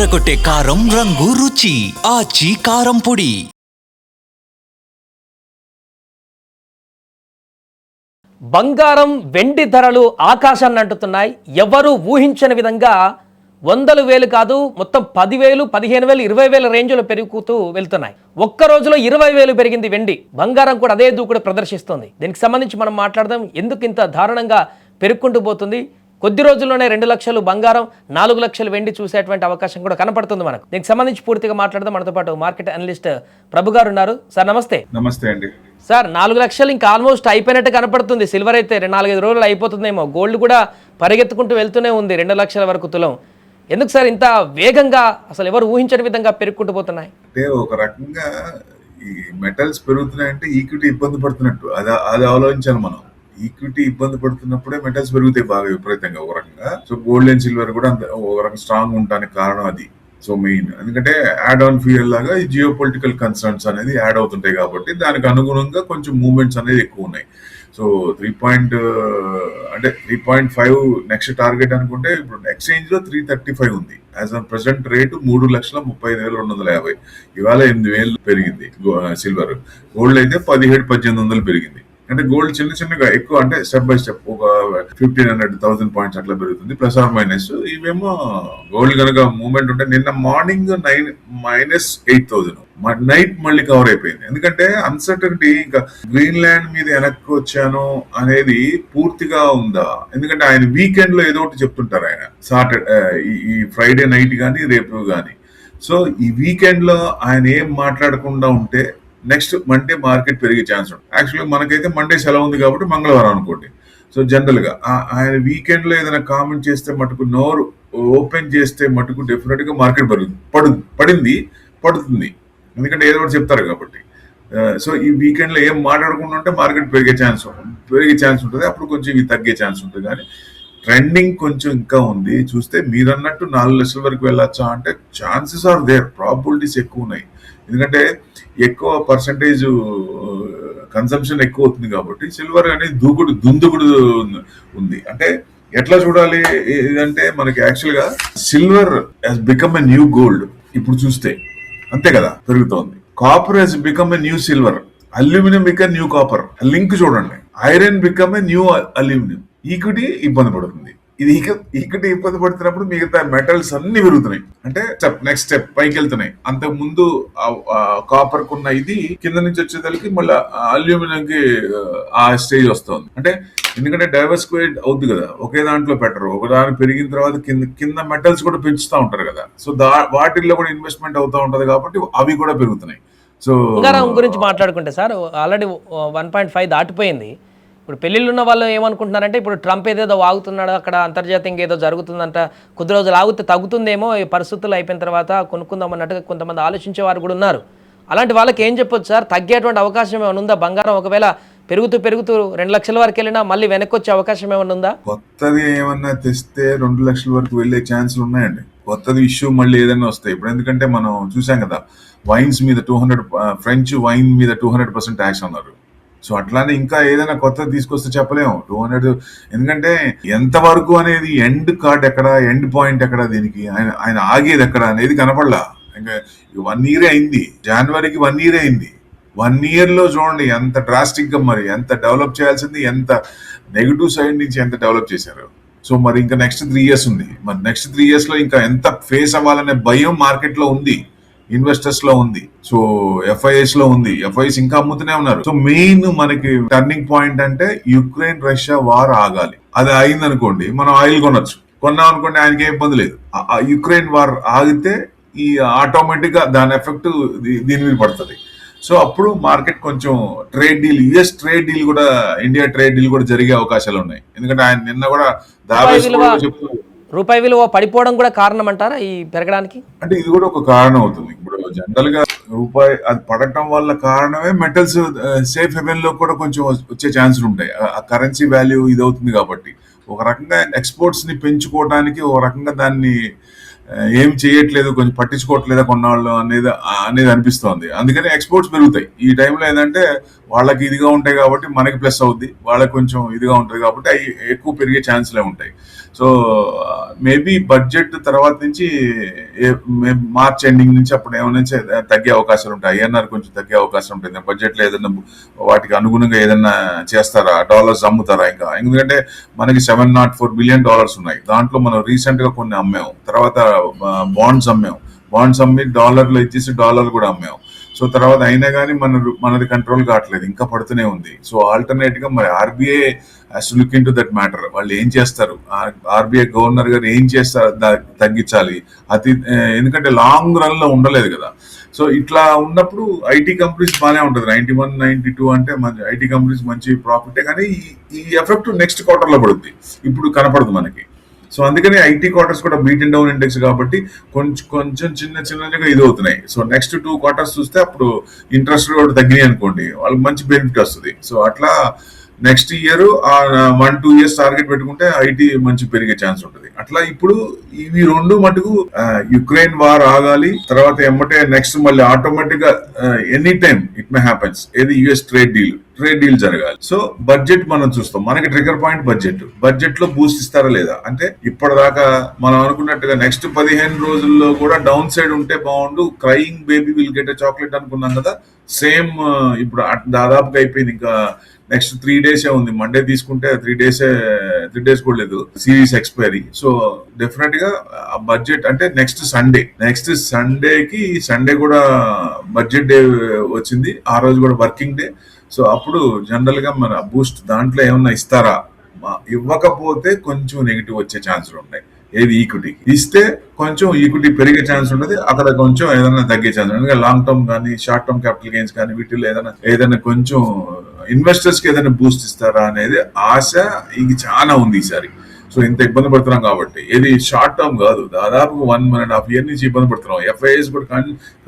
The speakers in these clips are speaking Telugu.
అదరగొట్టే కారం రంగు రుచి ఆచి కారం పొడి. బంగారం వెండి ధరలు ఆకాశాన్ని అంటుతున్నాయి. ఎవరు ఊహించని విధంగా వందలు వేలు కాదు, మొత్తం 10,000, 15,000, 20,000 రేంజ్లో పెరుగుతూ వెళ్తున్నాయి. ఒక్క రోజులో 20,000 పెరిగింది వెండి. బంగారం కూడా అదే దూకుడు ప్రదర్శిస్తోంది. దీనికి సంబంధించి మనం మాట్లాడదాం. ఎందుకు ఇంత దారుణంగా పెరుగుకుంటూ పోతుంది? కొద్ది రోజుల్లోనే 2 లక్షలు బంగారం, 4 లక్షలు వెండి చూసేటువంటి అవకాశం కూడా కనపడుతుంది మనకు. దీనికి సంబంధించి పూర్తిగా మాట్లాడదాం. మనతో పాటు మార్కెట్ అనలిస్ట్ ప్రభు గారు ఉన్నారు. సార్ నమస్తే. నమస్తే అండి. సార్ 4 లక్షలు ఇంకా ఆల్మోస్ట్ అయిపోయినట్టు కనపడుతుంది. సిల్వర్ అయితే 4-5 రోజులు అయిపోతుందేమో. గోల్డ్ కూడా పరిగెత్తుకుంటూ వెళ్తూనే ఉంది 2 లక్షల వరకు తులం. ఎందుకు సార్ ఇంత వేగంగా, అసలు ఎవరు ఊహించని విధంగా పెరుగుకుంటూ పోతున్నాయి? అంటే ఒక రకంగా ఈ మెటల్స్ పెరుగుతున్నాయంటే ఈక్విటీ ఇబ్బంది పడుతున్నట్టు అది ఆలోచించాలి మనం. ఈక్విటీ ఇబ్బంది పడుతున్నప్పుడే మెటల్స్ పెరుగుతాయి బాగా విపరీతంగా ఒక రకంగా. సో గోల్డ్ అండ్ సిల్వర్ కూడా ఒక రకంగా స్ట్రాంగ్ ఉండడానికి కారణం అది. సో మెయిన్ ఎందుకంటే యాడ్ ఆన్ ఫ్యూయల్ లాగా ఈ జియో పొలిటికల్ కన్సర్న్స్ అనేది యాడ్ అవుతుంటాయి కాబట్టి దానికి అనుగుణంగా కొంచెం మూవ్మెంట్స్ అనేది ఎక్కువ ఉన్నాయి. సో 3.5 నెక్స్ట్ టార్గెట్ అనుకుంటే ఇప్పుడు ఎక్స్చేంజ్ లో 335 ఉంది. As on present rate 3,35,250. ఇవాళ 8,000 పెరిగింది సిల్వర్. గోల్డ్ అయితే 17,000-1800 పెరిగింది. అంటే గోల్డ్ చిన్నగా ఎక్కువ అంటే స్టెప్ బై స్టెప్ ఒక 1,500-1,000 పాయింట్స్ అట్లా పెరుగుతుంది, ప్లస్ ఆర్ మైనస్. ఇవేమో గోల్డ్ కనుక మూవ్మెంట్ ఉంటే నిన్న మార్నింగ్ -8,000 నైట్ మళ్ళీ కవర్ అయిపోయింది. ఎందుకంటే అన్సర్టనిటీ ఇంకా గ్రీన్లాండ్ మీద వెనక్కి వచ్చాను అనేది పూర్తిగా ఉందా? ఎందుకంటే ఆయన వీకెండ్ లో ఏదో ఒకటి చెప్తుంటారు ఆయన, సాటర్డే ఈ ఫ్రైడే నైట్ కానీ రేపు కానీ. సో ఈ వీకెండ్ లో ఆయన ఏం మాట్లాడకుండా ఉంటే నెక్స్ట్ మండే మార్కెట్ పెరిగే ఛాన్స్ ఉంటుంది. యాక్చువల్గా మనకైతే మండే సెలవు ఉంది కాబట్టి మంగళవారం అనుకోండి. సో జనరల్ గా ఆయన వీకెండ్ లో ఏదైనా కామెంట్ చేస్తే మటుకు, నోరు ఓపెన్ చేస్తే మటుకు డెఫినెట్ గా మార్కెట్ పడుతుంది. ఎందుకంటే ఏదో ఒకటి చెప్తారు కాబట్టి. సో ఈ వీకెండ్ లో ఏం మాట్లాడకుండా ఉంటే మార్కెట్ పెరిగే ఛాన్స్ ఉంటుంది. అప్పుడు కొంచెం ఇవి తగ్గే ఛాన్స్ ఉంటుంది. కానీ ట్రెండింగ్ కొంచెం ఇంకా ఉంది. చూస్తే మీరన్నట్టు 4 లక్షల వరకు వెళ్ళొచ్చా అంటే ఛాన్సెస్ ఆర్ దేర్, ప్రాబిలిటీస్ ఎక్కువ ఉన్నాయి. ఎందుకంటే ఎక్కువ పర్సంటేజ్ కన్సంప్షన్ ఎక్కువ అవుతుంది కాబట్టి సిల్వర్ అనేది దుందుకుడు ఉంది. అంటే ఎట్లా చూడాలి ఇదంటే మనకి యాక్చువల్ గా silver has become a new gold ఇప్పుడు చూస్తే, అంతే కదా పెరుగుతోంది. Copper has become a new silver, aluminium become new copper. Link చూడండి, iron become a new aluminium. Equity ఇబ్బంది పడుతుంది. ఇది ఈక్విటీ ఇబ్బంది పడుతున్నప్పుడు మిగతా మెటల్స్ అన్ని పెరుగుతున్నాయి. అంటే నెక్స్ట్ స్టెప్ పైకి వెళ్తున్నాయి. అంతకు ముందు కాపర్ కున్న ఇది కింద నుంచి వచ్చేదానికి మళ్ళీ అల్యూమినియం కి ఆ స్టేజ్ వస్తుంది. అంటే ఎందుకంటే డైవర్సిఫైడ్ అవుతుంది కదా, ఒకే దాంట్లో పెట్టరు. ఒక దాని పెరిగిన తర్వాత కింద మెటల్స్ కూడా పెంచుతూ ఉంటారు కదా. సో వాటిల్లో కూడా ఇన్వెస్ట్మెంట్ అవుతూ ఉంటది కాబట్టి అవి కూడా పెరుగుతున్నాయి. సో బంగారం గురించి మాట్లాడుకుంటే సార్ ఆల్రెడీ 1.5 దాటిపోయింది. ఇప్పుడు పెళ్ళిళ్ళు ఉన్న వాళ్ళు ఏమనుకుంటున్నారంటే, ఇప్పుడు ట్రంప్ ఏదేదో వాగుతున్నాడు, అక్కడ అంతర్జాతీయంగా ఏదో జరుగుతుందంట, కొద్ది రోజులు ఆగితే తగ్గుతుందేమో, ఈ పరిస్థితులు అయిపోయిన తర్వాత కొనుక్కుందాం అన్నట్టుగా కొంతమంది ఆలోచించే వారు కూడా ఉన్నారు. అలాంటి వాళ్ళకి ఏం చెప్పొచ్చు సార్? తగ్గేటువంటి అవకాశం ఏమైనా ఉందా? బంగారం ఒకవేళ పెరుగుతూ 2 లక్షల వరకు వెళ్ళినా మళ్ళీ వెనక్కి వచ్చే అవకాశం ఏమైనా ఉందా? కొత్తది ఏమన్నా తెస్తే 2 లక్షల వరకు వెళ్ళే ఛాన్సులు ఉన్నాయండి. కొత్తది ఇష్యూ మళ్ళీ ఏదైనా వస్తాయి. ఇప్పుడు ఎందుకంటే మనం చూసాం కదా, వైన్స్ మీద 200 ఫ్రెంచ్ వైన్ మీద 200% ట్యాక్స్ అన్నారు. సో అట్లానే ఇంకా ఏదైనా కొత్తది తీసుకొస్తే చెప్పలేము 200. ఎందుకంటే ఎంతవరకు అనేది ఎండ్ కార్డ్ ఎక్కడ, ఎండ్ పాయింట్ ఎక్కడ, దీనికి ఆయన ఆగేది ఎక్కడ అనేది కనపడలా. ఇంకా 1 ఇయర్ అయింది, జనవరికి 1 ఇయర్ అయింది. 1 ఇయర్ లో చూడండి ఎంత డ్రాస్టిక్ గా, మరి ఎంత డెవలప్ చేయాల్సింది, ఎంత నెగిటివ్ సైడ్ నుంచి ఎంత డెవలప్ చేశారు. సో మరి ఇంకా నెక్స్ట్ 3 ఇయర్స్ ఉంది. మరి నెక్స్ట్ 3 ఇయర్స్ లో ఇంకా ఎంత ఫేస్ అవ్వాలనే భయం మార్కెట్ లో ఉంది, ఇన్వెస్టర్స్ లో ఉంది. సో ఎఫ్ఐఎస్ లో ఉంది. ఎఫ్ఐఎస్ ఇంకా అమ్ముతూనే ఉన్నారు. సో మెయిన్ మనకి టర్నింగ్ పాయింట్ అంటే యుక్రెయిన్ రష్యా వార్ ఆగాలి. అది అయింది అనుకోండి, మనం ఆయిల్ కొన్నాం అనుకోండి, ఆయనకి ఏ ఇబ్బంది లేదు. యుక్రెయిన్ వార్ ఆగితే ఈ ఆటోమేటిక్ గా దాని ఎఫెక్ట్ దీని మీద పడుతుంది. సో అప్పుడు మార్కెట్ కొంచెం trade deal, US trade deal కూడా, ఇండియా ట్రేడ్ డీల్ కూడా జరిగే అవకాశాలు ఉన్నాయి. ఎందుకంటే ఆయన నిన్న కూడా చెప్తున్నారు రూపాయి విలువ పడిపోవడం కూడా కారణం అంటారా ఈ పెరగడానికి? అంటే ఇది కూడా ఒక కారణం అవుతుంది. ఇప్పుడు జనరల్ గా రూపాయి అది పడటం వల్ల కారణమే మెటల్స్ సేఫ్ హెవెన్ లో కూడా కొంచెం వచ్చే ఛాన్సులు ఉంటాయి. ఆ కరెన్సీ వాల్యూ ఇది అవుతుంది కాబట్టి ఒక రకంగా ఎక్స్పోర్ట్స్ ని పెంచుకోవడానికి, ఒక రకంగా దాన్ని ఏం చేయట్లేదు, కొంచెం పట్టించుకోవట్లేదా కొన్నాళ్ళు అనేది అనిపిస్తోంది. అందుకని ఎక్స్పోర్ట్స్ పెరుగుతాయి ఈ టైంలో. ఏంటంటే వాళ్ళకి ఇదిగా ఉంటాయి కాబట్టి మనకి ప్లస్ అవుద్ది, వాళ్ళకి కొంచెం ఇదిగా ఉంటుంది కాబట్టి అవి ఎక్కువ పెరిగే ఛాన్స్లే ఉంటాయి. సో మేబీ బడ్జెట్ తర్వాత నుంచి మార్చ్ ఎండింగ్ నుంచి అప్పుడు ఏమైనా తగ్గే అవకాశాలు ఉంటాయి. ఐఎన్ఆర్ కొంచెం తగ్గే అవకాశం ఉంటుంది. బడ్జెట్ లో ఏదైనా వాటికి అనుగుణంగా ఏదైనా చేస్తారా, డాలర్స్ అమ్ముతారా? ఇంకా ఎందుకంటే మనకి $704 బిలియన్ ఉన్నాయి. దాంట్లో మనం రీసెంట్ గా కొన్ని అమ్మాము, తర్వాత బాండ్స్ అమ్మి డాలర్లు ఇచ్చేసి డాలర్ కూడా అమ్మాము. సో తర్వాత అయినా కానీ మనది కంట్రోల్ కావట్లేదు, ఇంకా పడుతూనే ఉంది. సో ఆల్టర్నేట్ గా మరి RBI has to look in to that matter. వాళ్ళు ఏం చేస్తారు, ఆర్బీఐ గవర్నర్ గారు ఏం చేస్తారు తగ్గించాలి అది, ఎందుకంటే లాంగ్ రన్ లో ఉండలేదు కదా. సో ఇట్లా ఉన్నప్పుడు ఐటీ కంపెనీస్ బాగానే ఉంటుంది. 91, 92 అంటే ఐటీ కంపెనీస్ మంచి ప్రాఫిటే, కానీ ఈ ఎఫెక్ట్ నెక్స్ట్ క్వార్టర్ లో పడుతుంది, ఇప్పుడు కనపడదు మనకి. సో అందుకని ఐటీ క్వార్టర్స్ కూడా బీట్ అండ్ డౌన్ ఇండెక్స్ కాబట్టి కొంచెం చిన్నగా ఇది అవుతున్నాయి. సో నెక్స్ట్ 2 క్వార్టర్స్ చూస్తే అప్పుడు ఇంట్రెస్ట్ కూడా తగ్గినాయి అనుకోండి, వాళ్ళకి మంచి బెనిఫిట్ వస్తుంది. సో అట్లా నెక్స్ట్ ఇయర్ 1-2 ఇయర్స్ టార్గెట్ పెట్టుకుంటే ఐటీ మంచి పెరిగే ఛాన్స్ ఉంటుంది. అట్లా ఇప్పుడు ఇవి రెండు మటుకు యుక్రెయిన్ వార్ ఆగాలి, తర్వాత ఎమ్మటే నెక్స్ట్ మళ్ళీ ఆటోమేటిక్ గా any time it may happens, ఏది యుఎస్ ట్రేడ్ డీల్ జరగాలి. సో బడ్జెట్ మనం చూస్తాం, మనకి ట్రిగర్ పాయింట్ బడ్జెట్ లో బూస్ట్ ఇస్తారా లేదా అంటే, ఇప్పటిదాకా మనం అనుకున్నట్టుగా నెక్స్ట్ 15 రోజుల్లో కూడా డౌన్ సైడ్ ఉంటే బాగుండు, crying baby will get a chocolate అనుకున్నాం కదా, సేమ్ ఇప్పుడు దాదాపుగా అయిపోయింది. ఇంకా నెక్స్ట్ 3 డేసే ఉంది. మండే తీసుకుంటే 3 డేస్ కూడా లేదు సిరీస్ ఎక్స్పైరీ. సో డెఫినెట్ గా బడ్జెట్ అంటే నెక్స్ట్ సండే కూడా బడ్జెట్ డే వచ్చింది, ఆ రోజు కూడా వర్కింగ్ డే. సో అప్పుడు జనరల్ గా మన బూస్ట్ దాంట్లో ఏమన్నా ఇస్తారా, ఇవ్వకపోతే కొంచెం నెగిటివ్ వచ్చే ఛాన్సులు ఉన్నాయి. ఏది ఈక్విటీకి ఇస్తే కొంచెం ఈక్విటీ పెరిగే ఛాన్స్ ఉంటుంది, అక్కడ కొంచెం ఏదైనా తగ్గే ఛాన్స్ ఉంటుంది. ఎందుకంటే లాంగ్ టర్మ్ కానీ షార్ట్ టర్మ్ క్యాపిటల్ గెయిన్స్ కానీ వీటిలో ఏదైనా కొంచెం ఇన్వెస్టర్స్ కి ఏదైనా బూస్ట్ ఇస్తారా అనేది ఆశ ఇది చాలా ఉంది ఈసారి. సో ఇంత ఇబ్బంది పడుతున్నాం కాబట్టి, ఇది షార్ట్ టర్మ్ కాదు, దాదాపు 1.5 year నుంచి ఇబ్బంది పడుతున్నాం. ఎఫ్ఐఎస్ కూడా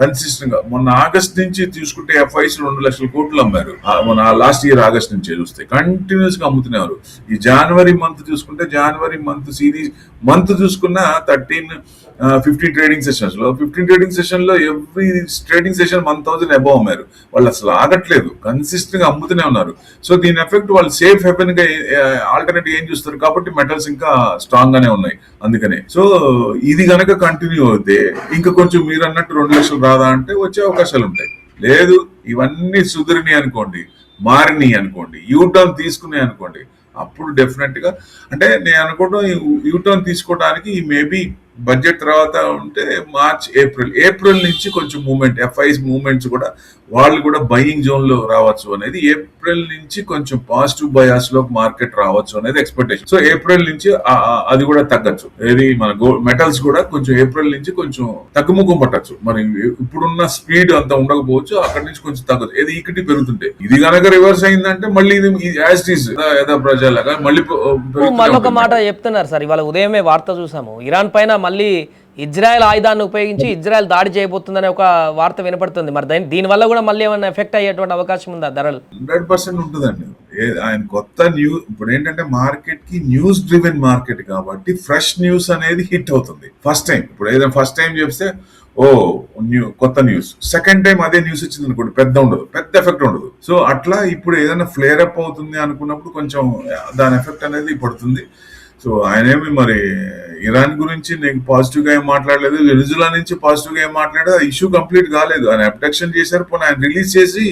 కన్సిస్టెంట్ గా మొన్న ఆగస్ట్ నుంచి చూసుకుంటే ఎఫ్ఐఎస్ 2 లక్షల కోట్లు అమ్మారు. మన లాస్ట్ ఇయర్ ఆగస్ట్ నుంచి చూస్తే కంటిన్యూస్ గా అమ్ముతున్నారు. ఈ జనవరి మంత్ చూసుకుంటే సిరీస్ మంత్ చూసుకున్న 15 ట్రేడింగ్ సెషన్ లో ఎవ్రీ ట్రేడింగ్ సెషన్ 1,000 అబౌవ్ అమ్మారు. వాళ్ళు అసలు ఆగట్లేదు, కన్సిస్టెంట్ గా అమ్ముతూనే ఉన్నారు. సో దీని ఎఫెక్ట్ వాళ్ళు సేఫ్ హెవెన్ గా ఆల్టర్నేటివ్ ఏం చూస్తారు కాబట్టి మెటల్స్ ఇంకా స్ట్రాంగ్ గానే ఉన్నాయి. అందుకనే సో ఇది గనక కంటిన్యూ అవుతే ఇంకా కొంచెం మీరు అన్నట్టు 2 లక్షలు రాదా అంటే వచ్చే అవకాశాలు ఉంటాయి. లేదు ఇవన్నీ సుధరిని అనుకోండి, మారిని అనుకోండి, యూటర్న్ తీసుకున్నాయి అనుకోండి, అప్పుడు డెఫినెట్ గా అంటే నేను అనుకోవడం యూటర్న్ తీసుకోవడానికి మేబీ బడ్జెట్ తర్వాత ఉంటే మార్చ్ ఏప్రిల్ నుంచి కొంచెం మూవ్మెంట్, ఎఫ్ఐస్ మూవ్మెంట్స్ కూడా వాళ్ళు కూడా బయింగ్ జోన్ లో రావచ్చు అనేది, ఏప్రిల్ నుంచి కొంచెం పాజిటివ్ బయాస్ లో మార్కెట్ రావచ్చు అనేది ఎక్స్పెక్టేషన్. సో ఏప్రిల్ నుంచి అది కూడా తగ్గచ్చు. ఏది మన మెటల్స్ కూడా కొంచెం ఏప్రిల్ నుంచి కొంచెం తగ్గుముఖం పట్టచ్చు. మరి ఇప్పుడున్న స్పీడ్ అంత ఉండకపోవచ్చు, అక్కడి నుంచి కొంచెం తగ్గచ్చు. ఏది ఈక్విటీ పెరుగుతుంటే, ఇది కనుక రివర్స్ అయిందంటే మళ్ళీ ఇది యాజ్ ఇట్ ఈస్ ప్రజలాగా మళ్ళీ ఒక మాట చెప్తున్నారు సార్. ఇవాళ ఉదయమే వార్త చూసాము, ఇరాన్ పైన మళ్ళీ ఇజ్రాయెల్ ఆయుధాన్ని ఉపయోగించి ఇజ్రాయెల్ దాడి చేయబోతుందనే ఒక వార్త వినపడుతుంది. మరి దీనివల్ల కూడా మళ్ళీ ఏమైనా ఎఫెక్ట్ అయ్యేటువంటి అవకాశం ఉందా ధరలు? 100% ఉంటుందండి. ఆయన కొత్త ఇప్పుడు ఏంటంటే మార్కెట్ కి న్యూస్ డ్రివెన్ మార్కెట్ కాబట్టి ఫ్రెష్ న్యూస్ అనేది హిట్ అవుతుంది. ఫస్ట్ టైం చెప్తే కొత్త న్యూస్, సెకండ్ టైం అదే న్యూస్ వచ్చింది అనుకోండి, పెద్ద ఎఫెక్ట్ ఉండదు. సో అట్లా ఇప్పుడు ఏదైనా ఫ్లేర్ అప్ అవుతుంది అనుకున్నప్పుడు కొంచెం దాని ఎఫెక్ట్ అనేది పడుతుంది. సో ఆయనేమి మరి ఇరాన్ గురించి నేను పాజిటివ్ గా ఏం మాట్లాడలేదు, వెనిజులా నుంచి పాజిటివ్ గా ఏం మాట్లాడలేదు, ఆ ఇష్యూ కంప్లీట్ కాలేదు. ఆయన అబ్డక్షన్ చేశారు, పోనీ ఆయన రిలీజ్ చేసి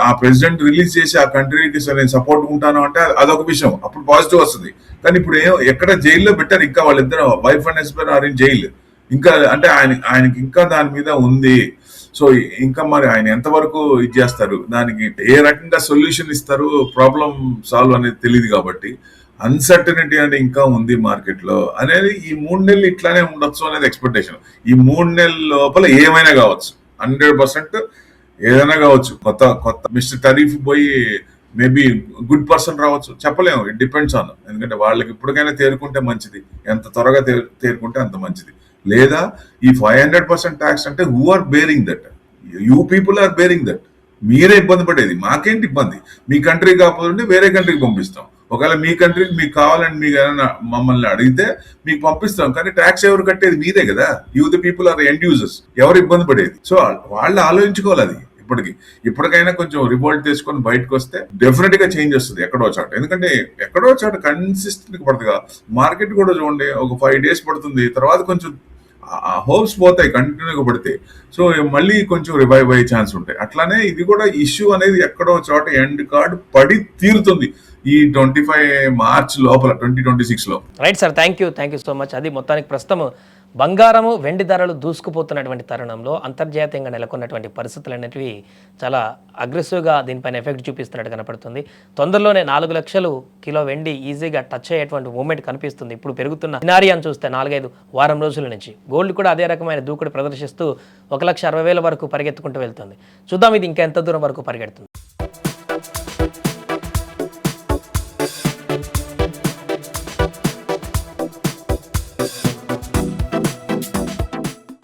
ఆ ప్రెసిడెంట్ రిలీజ్ చేసి ఆ కంట్రీకి నేను సపోర్ట్ ఉంటాను అంటే అదొక విషయం, అప్పుడు పాజిటివ్ వస్తుంది. కానీ ఇప్పుడు ఎక్కడ జైల్లో పెట్టారు, ఇంకా వాళ్ళిద్దరు wife and husband are in jail, ఇంకా అంటే ఆయనకి ఇంకా దాని మీద ఉంది. సో ఇంకా మరి ఆయన ఎంతవరకు ఇది చేస్తారు, దానికి ఏ రకంగా సొల్యూషన్ ఇస్తారు, ప్రాబ్లం సాల్వ్ అనేది తెలియదు. కాబట్టి అన్సర్టనిటీ అంటే ఇంకా ఉంది మార్కెట్ లో అనేది. ఈ 3 నెలలు ఇట్లానే ఉండొచ్చు అనేది ఎక్స్పెక్టేషన్. ఈ 3 నెలల లోపల ఏమైనా కావచ్చు, 100% ఏదైనా కావచ్చు. కొత్త మిస్టర్ టరీఫ్ పోయి మేబీ గుడ్ పర్సన్ రావచ్చు, చెప్పలేము. ఇట్ డిపెండ్స్ ఆన్, ఎందుకంటే వాళ్ళకి ఇప్పటికైనా తేరుకుంటే మంచిది, ఎంత త్వరగా తేరుకుంటే అంత మంచిది. లేదా ఈ 500% ట్యాక్స్ అంటే who are bearing that, you people are bearing that. మీరే ఇబ్బంది పడేది, మాకేంటి ఇబ్బంది. మీ కంట్రీ కాకపోతే వేరే కంట్రీకి పంపిస్తాం. ఒకవేళ మీ కంట్రీకి మీకు కావాలని మీకు ఏమైనా మమ్మల్ని అడిగితే మీకు పంపిస్తాం, కానీ ట్యాక్స్ ఎవరు కట్టేది మీదే కదా. You the people are end users, ఎవరు ఇబ్బంది పడేది. సో వాళ్ళు ఆలోచించుకోవాలి. అది ఇప్పటికైనా కొంచెం రివోల్ట్ తీసుకొని బయటకు వస్తే డెఫినెట్ గా చేంజ్ వస్తుంది ఎక్కడో చోట. ఎందుకంటే ఎక్కడో చోట కన్సిస్టెంట్ పడుతుంది. మార్కెట్ కూడా చూడండి, ఒక 5 days పడుతుంది, తర్వాత కొంచెం హోప్స్ పోతాయి కంటిన్యూగా పడితే. సో మళ్ళీ కొంచెం రివైవ్ అయ్యే ఛాన్స్ ఉంటాయి. అట్లానే ఇది కూడా ఇష్యూ అనేది ఎక్కడో చోట ఎండ్ కార్డ్ పడి తీరుతుంది ఈ 25 మార్చ్ లోపల 2026 లో. Right sir, thank you so much. అది మొత్తానికి ప్రస్తుతం బంగారము వెండి ధరలు దూసుకుపోతున్నటువంటి తరుణంలో అంతర్జాతీయంగా నెలకొన్నటువంటి పరిస్థితులు అనేటివి చాలా అగ్రెసివ్గా దీనిపైన ఎఫెక్ట్ చూపిస్తున్నట్టు కనపడుతుంది. తొందరలోనే 4 లక్షలు కిలో వెండి ఈజీగా టచ్ అయ్యేటువంటి మూమెంట్ కనిపిస్తుంది. ఇప్పుడు పెరుగుతున్న సినారియాను చూస్తే 4-5 వారం రోజుల నుంచి గోల్డ్ కూడా అదే రకమైన దూకుడు ప్రదర్శిస్తూ 1,60,000 వరకు పరిగెత్తుకుంటూ వెళ్తుంది. చూద్దాం ఇది ఇంకా ఎంత దూరం వరకు పరిగెడుతుంది.